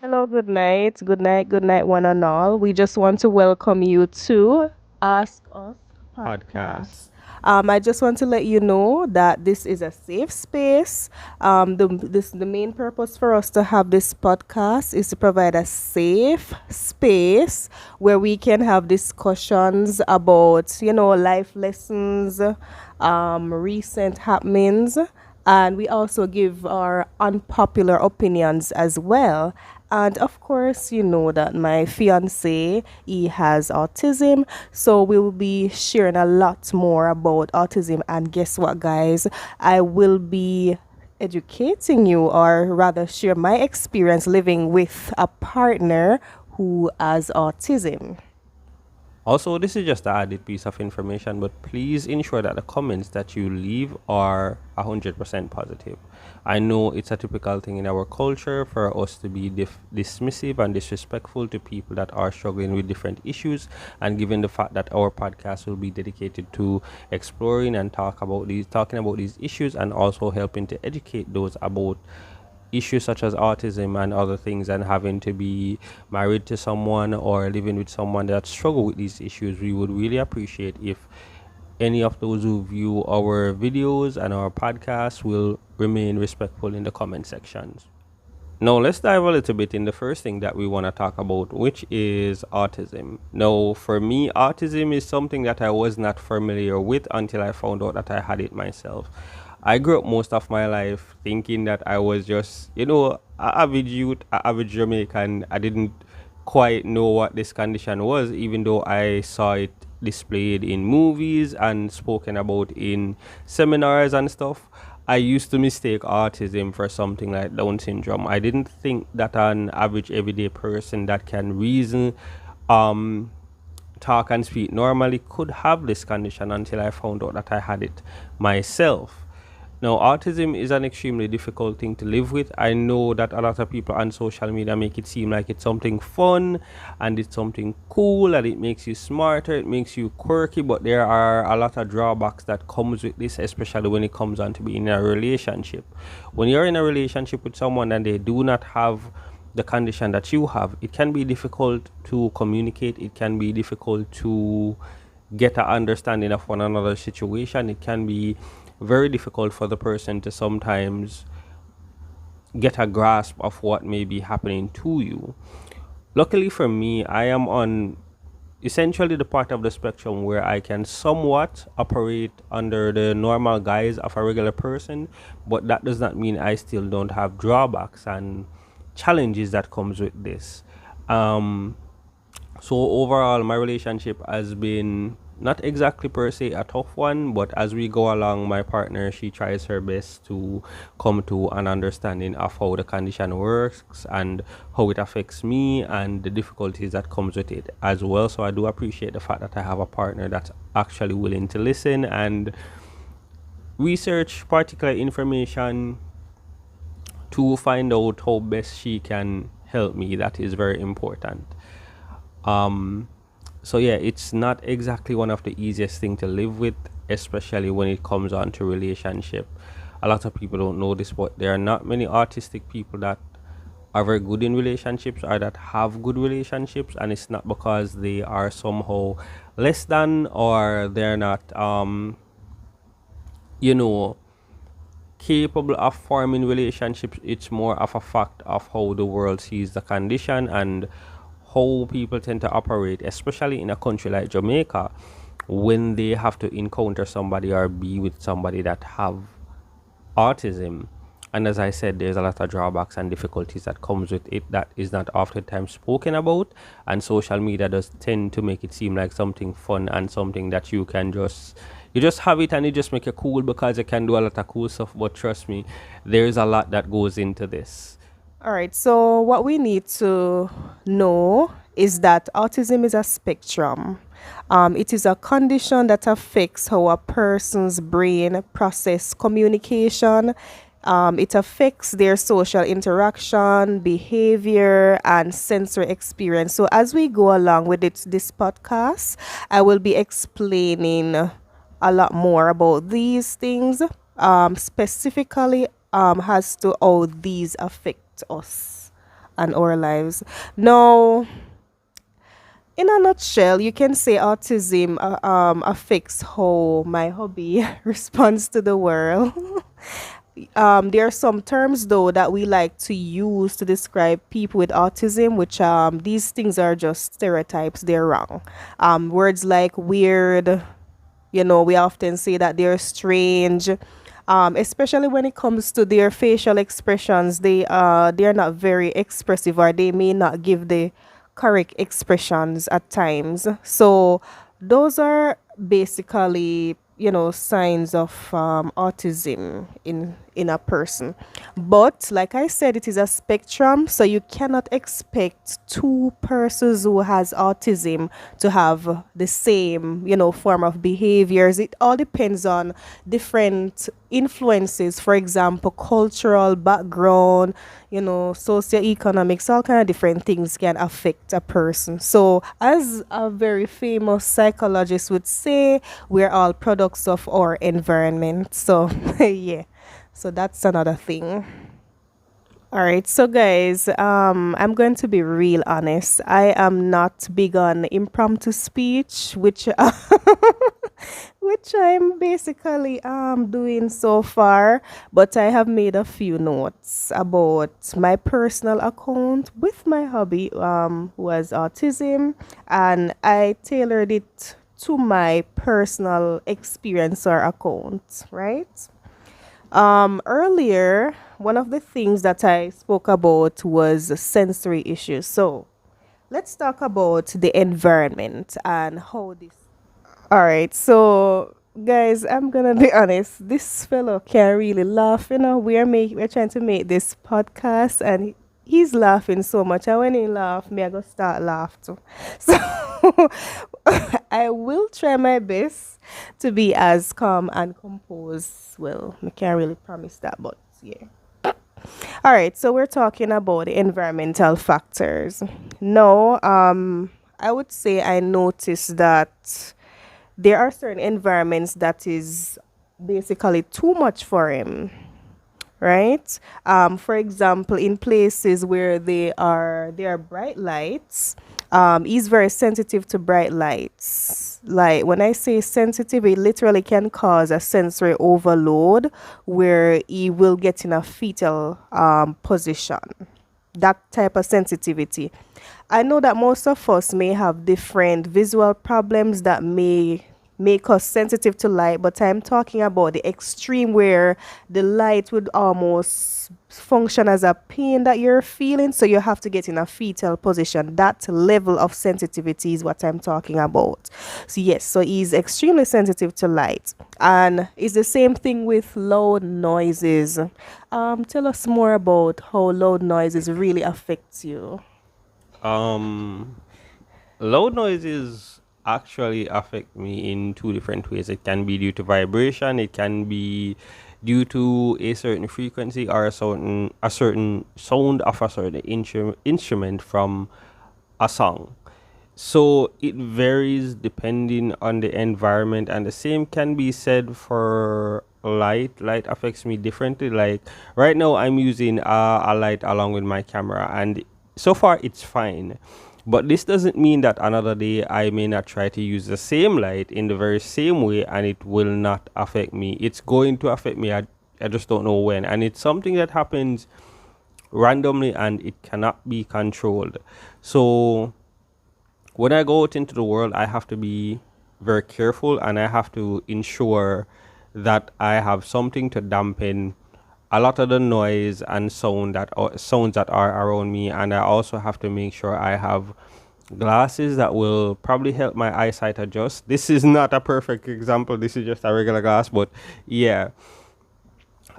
Hello, good night, one and all. We just want to welcome you to Ask Us Podcast. Podcast. I just want to let you know that this is a safe space. The main purpose for us to have this podcast is to provide a safe space where we can have discussions about, life lessons, recent happenings, and we also give our unpopular opinions as well. And of course, you know that my fiance, he has autism, so we will be sharing a lot more about autism. And guess what, guys? I will be educating you, or rather share my experience living with a partner who has autism. Also, this is just an added piece of information, but please ensure that the comments that you leave are 100% positive. I know it's a typical thing in our culture for us to be dismissive and disrespectful to people that are struggling with different issues. And given the fact that our podcast will be dedicated to exploring and talking about these issues, and also helping to educate those about issues such as autism and other things, and having to be married to someone or living with someone that struggle with these issues, we would really appreciate if any of those who view our videos and our podcasts will remain respectful in the comment sections. Now, let's dive a little bit in the first thing that we want to talk about, which is autism. Now, for me, autism is something that I was not familiar with until I found out that I had it myself. I grew up most of my life thinking that I was just, an average youth, an average Jamaican. I didn't quite know what this condition was, even though I saw it displayed in movies and spoken about in seminars and stuff. I used to mistake autism for something like Down syndrome. I didn't think that an average everyday person that can reason, um, talk and speak normally could have this condition until I found out that I had it myself. Now, autism is an extremely difficult thing to live with. I know that a lot of people on social media make it seem like it's something fun and it's something cool and it makes you smarter, it makes you quirky, but there are a lot of drawbacks that comes with this, especially when it comes on to being in a relationship. When you're in a relationship with someone and they do not have the condition that you have, it can be difficult to communicate, it can be difficult to get an understanding of one another's situation. It can be very difficult for the person to sometimes get a grasp of what may be happening to you. Luckily for me, I am on essentially the part of the spectrum where I can somewhat operate under the normal guise of a regular person, but that does not mean I still don't have drawbacks and challenges that comes with this. Um, so overall, my relationship has been not exactly per se a tough one, but as we go along, my partner, she tries her best to come to an understanding of how the condition works and how it affects me and the difficulties that comes with it as well. So I do appreciate the fact that I have a partner that's actually willing to listen and research particular information to find out how best she can help me. That is very important. Um, so yeah, it's not exactly one of the easiest thing to live with, especially when it comes on to relationship. A lot of people don't know this, but there are not many autistic people that are very good in relationships or that have good relationships, and it's not because they are somehow less than or they're not you know capable of forming relationships. It's more of a fact of how the world sees the condition and how people tend to operate, especially in a country like Jamaica, when they have to encounter somebody or be with somebody that have autism. And as I said, there's a lot of drawbacks and difficulties that comes with it that is not oftentimes spoken about. And social media does tend to make it seem like something fun and something that you just have it and it just make you cool because you can do a lot of cool stuff. But trust me, there's a lot that goes into this. All right, so what we need to know is that autism is a spectrum. It is a condition that affects how a person's brain process communication. It affects their social interaction, behavior, and sensory experience. So, as we go along with this podcast, I will be explaining a lot more about these things, specifically as to how these affect us. and our lives. Now, in a nutshell, you can say autism affects how my hobby responds to the world. There are some terms though that we like to use to describe people with autism, which these things are just stereotypes. They're wrong. Words like weird, we often say that they're strange, especially when it comes to their facial expressions. They're not very expressive, or they may not give the correct expressions at times. So those are basically signs of autism in a person. But like I said, it is a spectrum, so you cannot expect two persons who has autism to have the same form of behaviors. It all depends on different influences. For example, cultural background, socioeconomics, all kind of different things can affect a person. So as a very famous psychologist would say, we're all products of our environment. So yeah, so that's another thing. All right, so guys, I'm going to be real honest. I am not big on impromptu speech, which which I'm basically doing so far, but I have made a few notes about my personal account with my hobby, was autism, and I tailored it to my personal experience or account, right? Earlier, one of the things that I spoke about was sensory issues. So let's talk about the environment and how this. All right, so guys, I'm gonna be honest. This fellow can really laugh. We're trying to make this podcast, and he's laughing so much. And when he laugh, me I go start laugh too. So I will try my best to be as calm and composed. Well, I can't really promise that, but yeah. All right, so we're talking about the environmental factors. No, I would say I noticed that there are certain environments that is basically too much for him, right? For example, in places where there are bright lights, he's very sensitive to bright lights. Like when I say sensitive, it literally can cause a sensory overload where he will get in a fetal position. That type of sensitivity. I know that most of us may have different visual problems that may make us sensitive to light, but I'm talking about the extreme where the light would almost function as a pain that you're feeling, so you have to get in a fetal position. That level of sensitivity is what I'm talking about. So yes, so he's extremely sensitive to light, and it's the same thing with loud noises. Tell us more about how loud noises really affects you. Um, Loud noises actually affect me in two different ways. It can be due to vibration, it can be due to a certain frequency or a certain sound of a certain instrument from a song. So it varies depending on the environment, and the same can be said for light. Light affects me differently. Like right now, I'm using a light along with my camera, and so far it's fine. But this doesn't mean that another day I may not try to use the same light in the very same way and it will not affect me. It's going to affect me. I just don't know when. And it's something that happens randomly and it cannot be controlled. So when I go out into the world, I have to be very careful and I have to ensure that I have something to dampen a lot of the noise and sounds that are around me, and I also have to make sure I have glasses that will probably help my eyesight adjust. This is not a perfect example. This is just a regular glass, but yeah.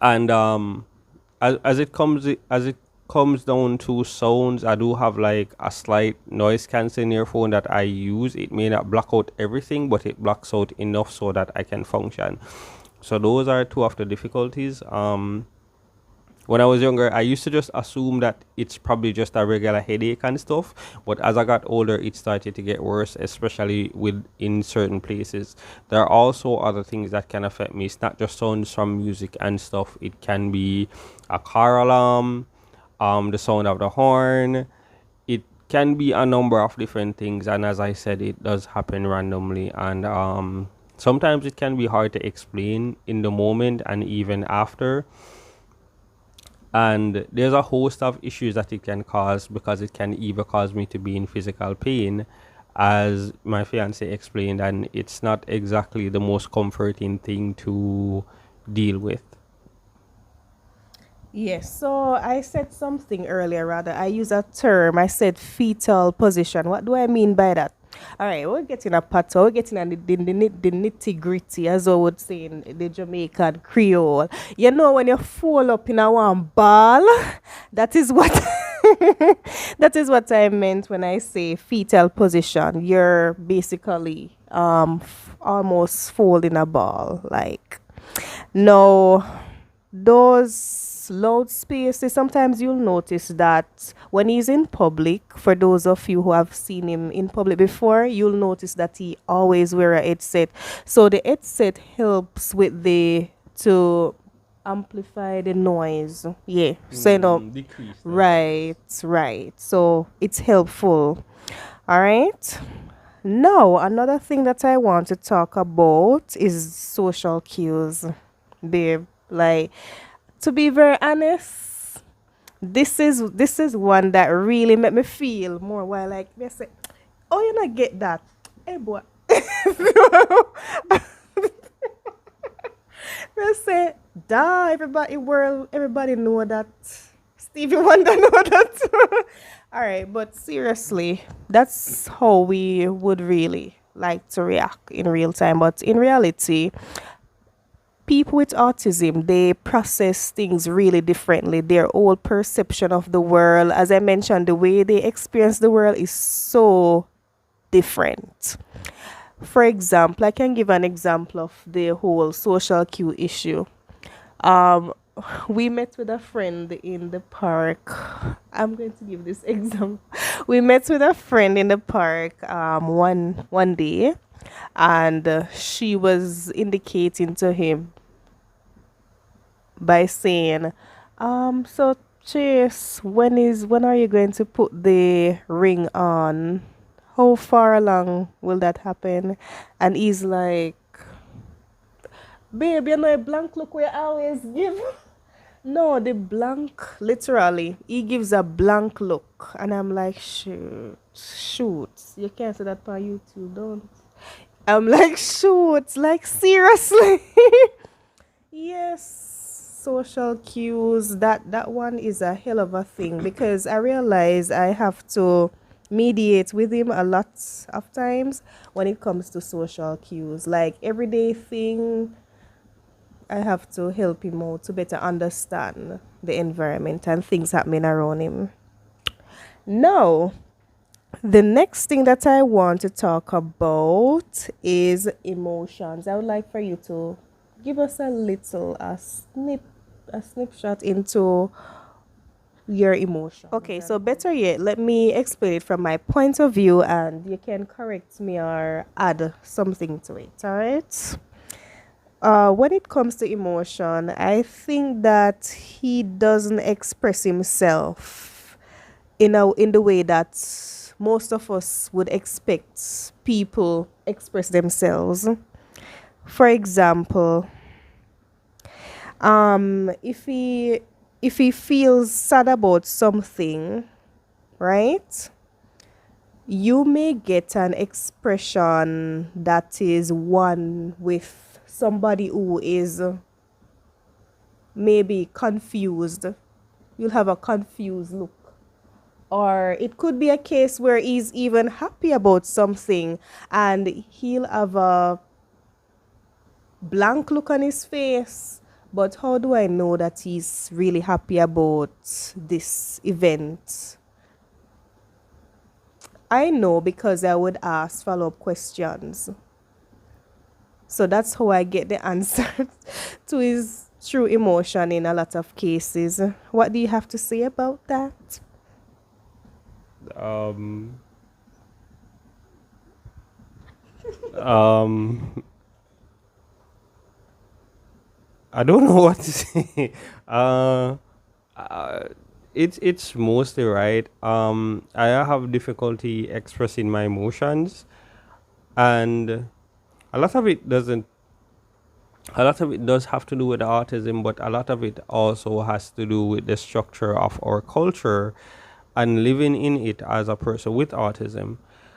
And as it comes down to sounds, I do have like a slight noise cancelling earphone that I use. It may not block out everything, but it blocks out enough so that I can function. So those are two of the difficulties. When I was younger, I used to just assume that it's probably just a regular headache and stuff. But as I got older, it started to get worse, especially with in certain places. There are also other things that can affect me. It's not just sounds from music and stuff. It can be a car alarm, the sound of the horn. It can be a number of different things, and as I said, it does happen randomly, and sometimes it can be hard to explain in the moment and even after. And there's a host of issues that it can cause, because it can either cause me to be in physical pain, as my fiance explained, and it's not exactly the most comforting thing to deal with. Yes, so I said something earlier, rather. I use a term. I said fetal position. What do I mean by that? All right, we're getting a part, we're getting a, the nitty gritty, as I would say in the Jamaican Creole. You know, when you fall up in a one ball, that is what that is what I meant when I say fetal position. You're basically almost folding a ball, like no, those loud spaces, sometimes you'll notice that when he's in public, for those of you who have seen him in public before, you'll notice that he always wear a headset. So the headset helps with the to amplify the noise. Yeah. So Decrease the right, noise. right. So it's helpful. All right. Now, another thing that I want to talk about is social cues, babe. Like, to be very honest, this is one that really made me feel more while like they say, oh, you not get that. Hey boy. They say, duh, everybody world, everybody know that. Stevie Wonder know that. All right, but seriously, that's how we would really like to react in real time. But in reality, people with autism, they process things really differently. Their whole perception of the world, as I mentioned, the way they experience the world is so different. For example, I can give an example of the whole social cue issue. Um, we met with a friend in the park. I'm going to give this example. We met with a friend in the park one day, and she was indicating to him by saying, so Chase, when are you going to put the ring on? How far along will that happen? And he's like, babe, you know a blank look we always give. No, the blank, literally, he gives a blank look, and I'm like, shoot, shoot, you can't say that on YouTube, don't. I'm like, shoot, like seriously. Yes, social cues. That one is a hell of a thing because I realize I have to mediate with him a lot of times when it comes to social cues. Like everyday thing, I have to help him out to better understand the environment and things happening around him. Now, the next thing that I want to talk about is emotions. I would like for you to give us a snapshot into your emotions. Okay, so better yet, let me explain it from my point of view and you can correct me or add something to it, all right? When it comes to emotion, I think that he doesn't express himself in the way that most of us would expect people express themselves. For example, if he feels sad about something, right? You may get an expression that is one with somebody who is maybe confused. You'll have a confused look. Or it could be a case where he's even happy about something and he'll have a blank look on his face. But how do I know that he's really happy about this event? I know because I would ask follow up questions. So that's how I get the answer to his true emotion in a lot of cases. What do you have to say about that? Um, um, I don't know what to say. Uh, it's mostly right. I have difficulty expressing my emotions, and a lot of it doesn't. A lot of it does have to do with autism, but a lot of it also has to do with the structure of our culture and living in it as a person with autism.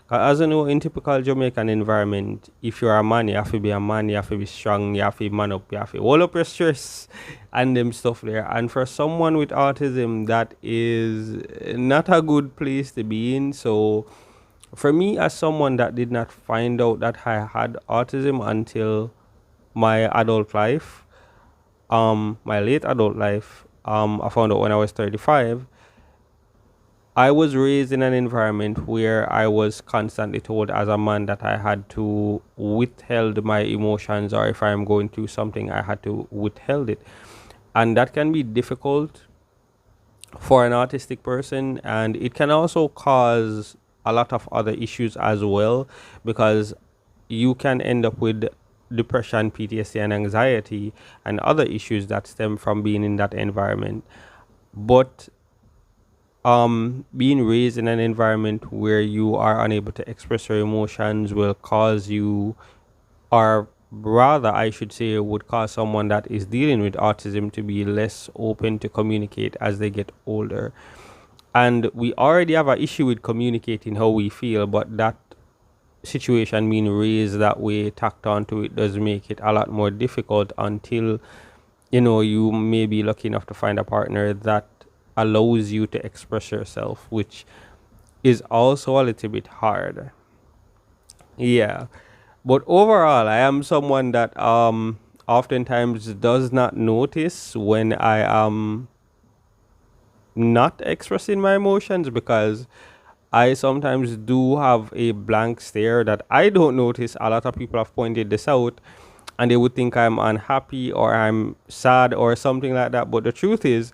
As you know, in typical Jamaican environment, if you're a man, you have to be a man, you have to be strong, you have to man up, you have to hold up your stress and them stuff there. And for someone with autism, that is not a good place to be in. So for me, as someone that did not find out that I had autism until my adult life, my late adult life, I found out when I was 35. I was raised in an environment where I was constantly told as a man that I had to withheld my emotions, or if I'm going through something, I had to withheld it. And that can be difficult for an autistic person, and it can also cause a lot of other issues as well, because you can end up with depression, PTSD, and anxiety, and other issues that stem from being in that environment. But being raised in an environment where you are unable to express your emotions will cause you, or rather I should say, would cause someone that is dealing with autism to be less open to communicate as they get older. And we already have an issue with communicating how we feel, but that situation being raised that way tacked onto it does make it a lot more difficult until you may be lucky enough to find a partner that allows you to express yourself, which is also a little bit hard. Yeah. But overall, I am someone that oftentimes does not notice when I am not expressing my emotions, because I sometimes do have a blank stare that I don't notice. A lot of people have pointed this out, and they would think I'm unhappy or I'm sad or something like that. But the truth is,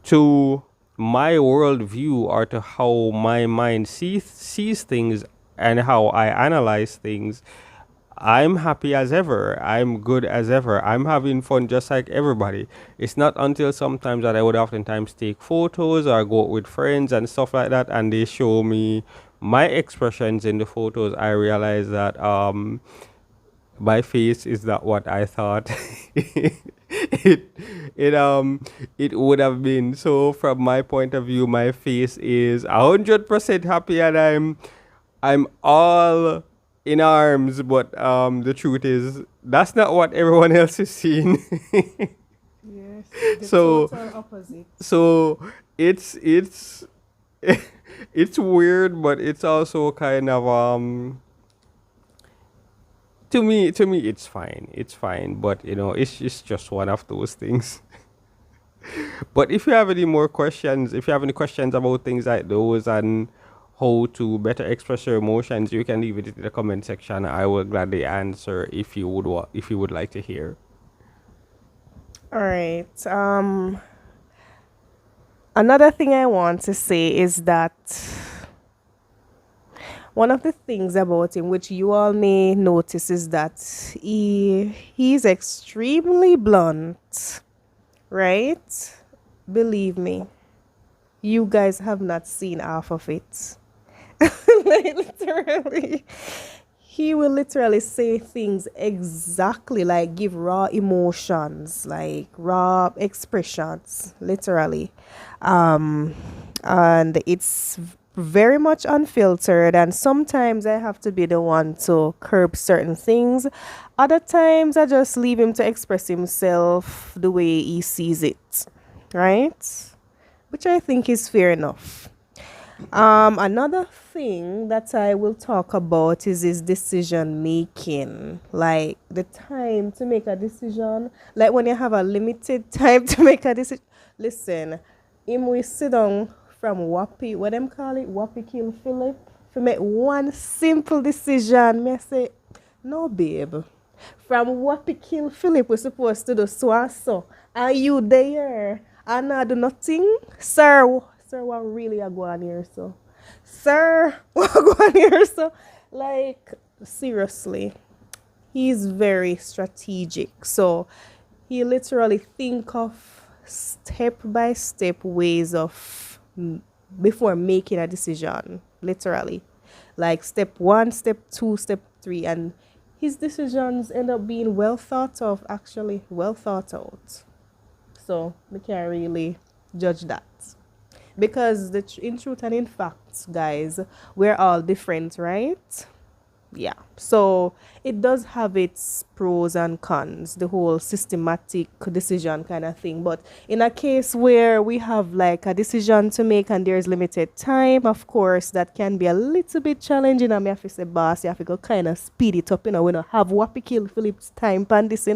to my worldview, or to how my mind sees things and how I analyze things, I'm happy as ever. I'm good as ever. I'm having fun just like everybody. It's not until sometimes that I would oftentimes take photos or go out with friends and stuff like that, and they show me my expressions in the photos, I realize that my face is not what I thought it it would have been. So from my point of view, my face is 100% happy, and I'm all in arms, but the truth is that's not what everyone else is seeing. Yes, the so total opposite. so it's it's weird, but it's also kind of to me it's fine, but it's just one of those things. But if you have any more questions, if you have any questions about things like those and how to better express your emotions, you can leave it in the comment section. I will gladly answer if you would like to hear. All right. Another thing I want to say is that one of the things about him, which you all may notice, is that he's extremely blunt, right? Believe me, you guys have not seen half of it. Like, literally, he will literally say things exactly, like give raw emotions, like raw expressions, literally. And it's very much unfiltered, and sometimes I have to be the one to curb certain things. Other times I just leave him to express himself the way he sees it, right? Which I think is fair enough. Another thing that I will talk about is his decision making, like the time to make a decision. Like when you have a limited time to make a decision. Listen, him we sit down from Wappy, what them call it, Wappy kill Philip, to make one simple decision. Me I say, no, babe. From Wappy kill Philip, we're supposed to do so and so. Are you there? And I do nothing, sir. Sir, what really are going here, so? Sir, what going here, so? Like, seriously, he's very strategic. So he literally think of step by step ways of before making a decision, literally. Like step one, step two, step three. And his decisions end up being well thought of, actually, well thought out. So we can't really judge that. Because in truth and in fact, guys, we're all different, right? Yeah, so it does have its pros and cons, the whole systematic decision kind of thing. But in a case where we have like a decision to make and there's limited time, of course that can be a little bit challenging. And me have to say, boss, you have to go kind of speed it up, we don't have Wappy kill Philip's time pan this.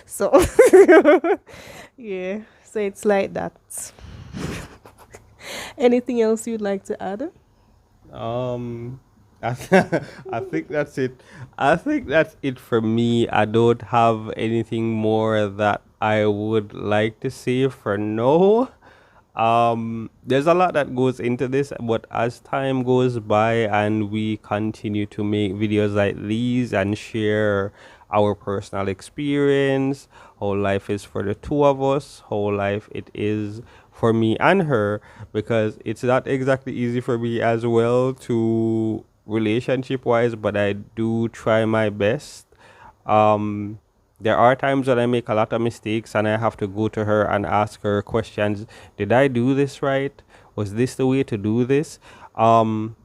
So yeah, so it's like that. Anything else you'd like to add? Um, I think that's it. I think that's it for me. I don't have anything more that I would like to say for now. There's a lot that goes into this, but as time goes by and we continue to make videos like these and share our personal experience, how life is for the two of us, how life it is for me and her, because it's not exactly easy for me as well to relationship wise, but I do try my best. um there are times that I make a lot of mistakes and I have to go to her and ask her questions. Did I do this right? Was this the way to do this? Um,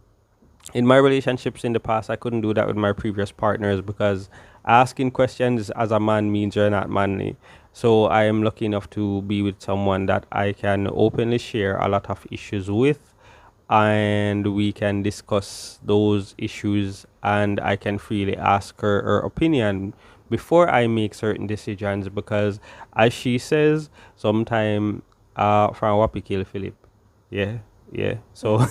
in my relationships in the past, I couldn't do that with my previous partners because asking questions as a man means you're not manly. So I am lucky enough to be with someone that I can openly share a lot of issues with, and we can discuss those issues, and I can freely ask her opinion before I make certain decisions, because as she says sometime from what kill Philip. Yeah, yeah. So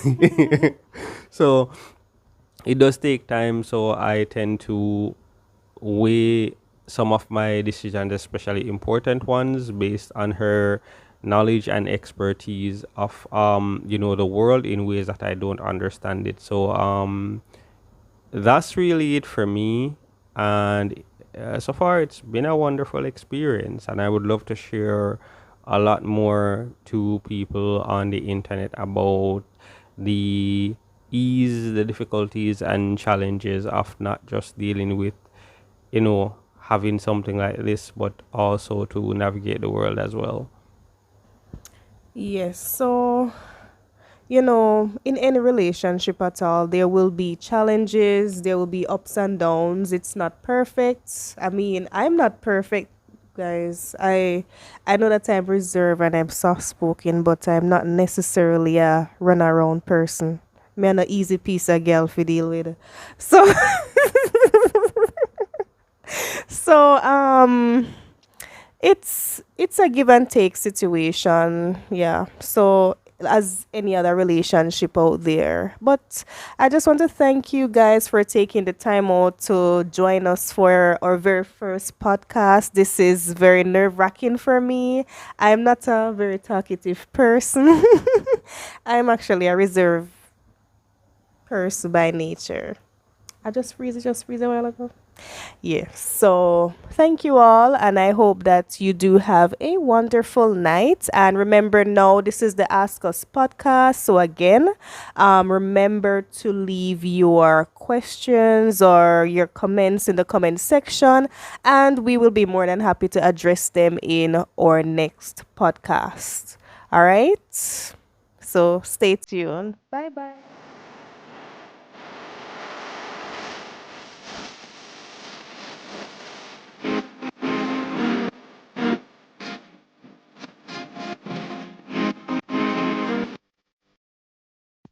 so it does take time, so I tend to weigh some of my decisions, especially important ones, based on her knowledge and expertise of the world in ways that I don't understand it. So that's really it for me, and so far it's been a wonderful experience, and I would love to share a lot more to people on the internet about the ease, the difficulties and challenges of not just dealing with having something like this, but also to navigate the world as well. Yes, so in any relationship at all, there will be challenges, there will be ups and downs. It's not perfect. I mean, I'm not perfect, guys. I know that I'm reserved and I'm soft spoken, but I'm not necessarily a run around person. Me an easy piece of girl to deal with. So so it's a give and take situation, yeah. So as any other relationship out there, but I just want to thank you guys for taking the time out to join us for our very first podcast. This is very nerve-wracking for me. I'm not a very talkative person. I'm actually a reserved person by nature. I just freeze a while ago. Yes. So thank you all. And I hope that you do have a wonderful night. And remember, now this is the Ask Us podcast. So again, remember to leave your questions or your comments in the comment section. And we will be more than happy to address them in our next podcast. All right. So stay tuned. Bye bye.